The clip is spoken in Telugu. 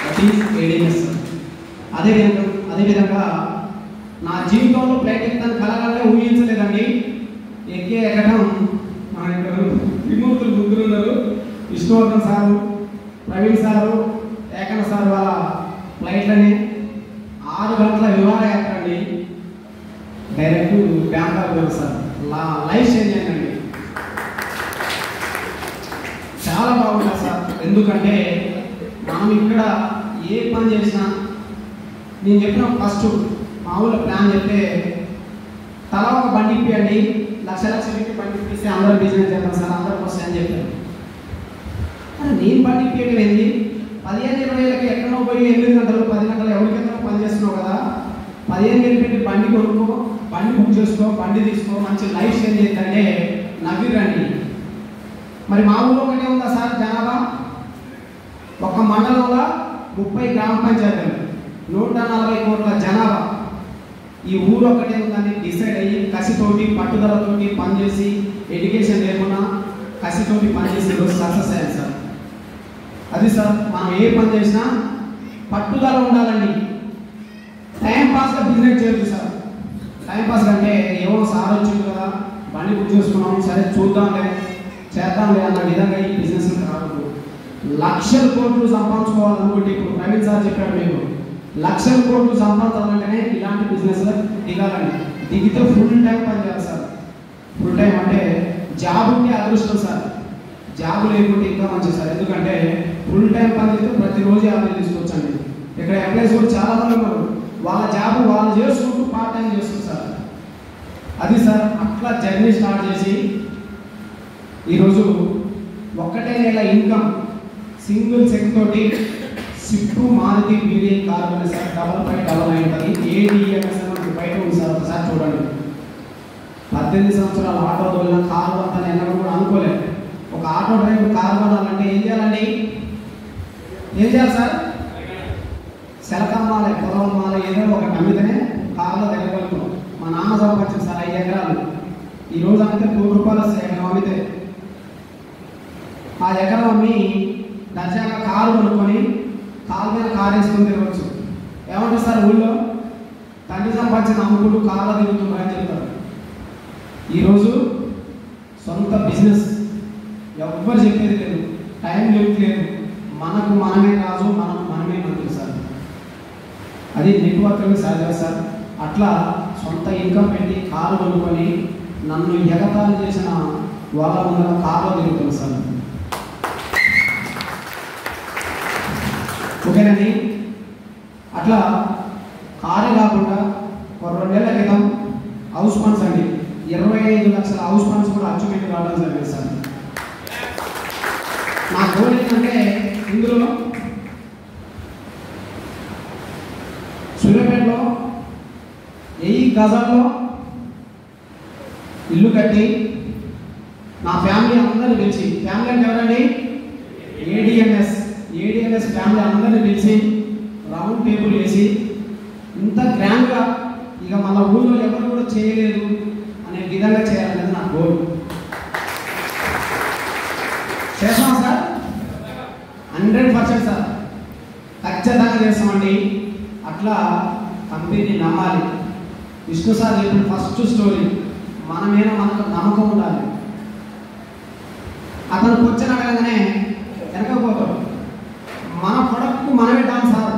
That is ADS. అదేవిధంగా నా జీవితంలో ఫ్లైట్ ఎక్కుతాను కలగానే ఊహించలేదండి. ఎక్కడం మన ఇక్కడ విమూర్తులు ముగ్గురు ఉన్నారు, Vishnuvardhan sir, Praveen sir, Ekanna sir వాళ్ళ ఫ్లైట్లని 6 గంటల విమానయాత్ర అండి. Direct Bangkok sir life change అయిందండి. చాలా బాగుంటుంది సార్. ఎందుకంటే మనం ఇక్కడ ఏ పని చేసినా నేను చెప్పిన ఫస్ట్ మామూలు ప్లాన్ చెప్తే తలా ఒక బండి ఇప్పియండి, లక్ష బండి ఇప్పిస్తే అందరూ బిజినెస్ చేద్దాం సార్, అందరికి వస్తాయి అని చెప్పారు. నేను బండి ఇప్పియడం ఏంది? 15-20 ఏళ్ళకి ఎక్కడో పోయి 8 గంటలు 10 గంటలు ఎవరికెంతో పని చేస్తున్నావు కదా, 15 వేలు పెట్టి బండి కొనుక్కో, బండి బుక్ చేసుకో, బండి తీసుకో, మంచి లైఫ్ చేంజ్ చేద్దంటే నవ్విరండి. మరి మా ఊళ్ళో ఒకటే ఉందా సార్ జనాభా? ఒక మండలంలో 30 గ్రామ పంచాయతీలు, 140 కోట్ల జనాభా. ఈ ఊరు ఒక్కటే ఉందని డిసైడ్ అయ్యి కసితోటి పట్టుదలతోటి పనిచేసి ఎడ్యుకేషన్ లేకుండా కసితోటి పనిచేసి ఈరోజు సక్సెస్ అయ్యాను సార్. అది సార్ మనం ఏ పని చేసినా పట్టుదల ఉండాలండి. టైంపాస్గా బిజినెస్ చేయొచ్చు సార్. టైంపాస్ అంటే ఏమో సార్ వచ్చింది కదా బండి బుక్ చేసుకున్నాం, సరే చూద్దాంలే చేద్దాంలే అన్న విధంగా ఈ బిజినెస్ రావద్దు. లక్షల కోట్లు సంపాదించుకోవాలనుకుంటే ఇప్పుడు ప్రవీణ్ సార్ చెప్పాడు, మీకు లక్షల కోట్లు సంపాదించాలంటేనే ఇలాంటి బిజినెస్లో దిగాలండి. దిగితే ఫుల్ టైం పని చేయాలి సార్. ఫుల్ టైం అంటే జాబ్ ఉంటే అదృష్టం సార్, జాబ్ లేకుంటే ఇంకా మంచిది సార్. ఎందుకంటే ఫుల్ టైం పని చేస్తే ప్రతిరోజు 50 తీసుకోవచ్చండి. ఇక్కడ ఎంప్లాయీస్ కూడా చాలా మంది ఉన్నారు, వాళ్ళ జాబ్ వాళ్ళు చేసుకుంటూ పార్ట్ టైం చేస్తారు సార్. అది సార్ అట్లా జర్నీ స్టార్ట్ చేసి ఈరోజు ఒక్కటే నెల ఇన్కమ్ సింగిల్ చెక్ తోటి స్విఫ్ట్ మారుతి వీడియో కార్ ఉంది సార్, 5599 ఏడిఎంఎస్ అని బయట ఉంది సార్. ఒకసారి చూడండి. 18 సంవత్సరాల ఆటో తోలిన కారు అంతా ఎన్నడూ కూడా అనుకోలేదు. ఒక ఆటో డ్రైవర్ కారు కొనాలంటే ఏం చేయాలండి? ఏం చేయాలి సార్? శలకమ్మాల పొలవమ్మాల ఏదో ఒక అమ్మితేనే కారులో తిరగలుగుతాం. మా నాన్న సంపాదించింది సార్ 5 ఎకరాలు. ఈరోజు అమ్మితే 100 రూపాయలు వస్తాయి ఎకరం అమ్మితే. ఆ ఎకరం అమ్మి దర్జాగా కారు కొనుక్కొని కారు మీద కారు వేసుకొని తిరగచ్చు. ఏమంటారు సార్ ఊళ్ళో? తండ్రి సంపాదించిన అమ్ముకుంటూ కారులో తిరుగుతున్నారు అని చెప్తారు. ఈరోజు సొంత బిజినెస్ ఎవ్వరు చెప్పేది లేదు, టైం లేదు, మనకు మనమే రాజు, మనకు మనమే మంత్రి సార్. అది నెట్వర్క్ సాధ్యం సార్. అట్లా సొంత ఇన్కమ్ పెట్టి కారు కొనుక్కొని నన్ను ఎగతాళి చేసిన వాళ్ళ ముందర కారులో తిరుగుతుంది సార్. ఓకేనండి. అట్లా కారే కాకుండా ఒక 2 ఏళ్ల క్రితం హౌస్ ఫండ్స్ అండి 25 లక్షల హౌస్ ఫండ్స్ కూడా అచీవ్మెంట్ కావడం జరిగింది సార్. నా గోల్ ఏంటంటే ఇందులో సూర్యాపేటలో 1000 గజాల్లో ఇల్లు కట్టి నా ఫ్యామిలీ అందరిని పిలిచి, ఫ్యామిలీ అంటే ఎవరండి? ఏడిఎంఎస్ ఫ్యామిలీ అందరిని పిలిచి రౌండ్ టేబుల్ వేసి ఇంత గ్రాండ్గా ఇక మన ఊళ్ళో ఎవరు కూడా చేయలేదు అనే విధంగా చేయాలనేది నా గోల్. చేస్తాం సార్, 100% సార్, ఖచ్చితంగా చేస్తామండి. అట్లా కంపెనీని నమ్మాలి. విష్ణు సార్ చెప్పిన ఫస్ట్ స్టోరీ, మన మీద మనకు నమ్మకం ఉండాలి. అతను క్వశ్చన్ అడగగానే వెనకపోతాడు, మన ప్రొడక్ట్కు మనమే డాన్స్ సార్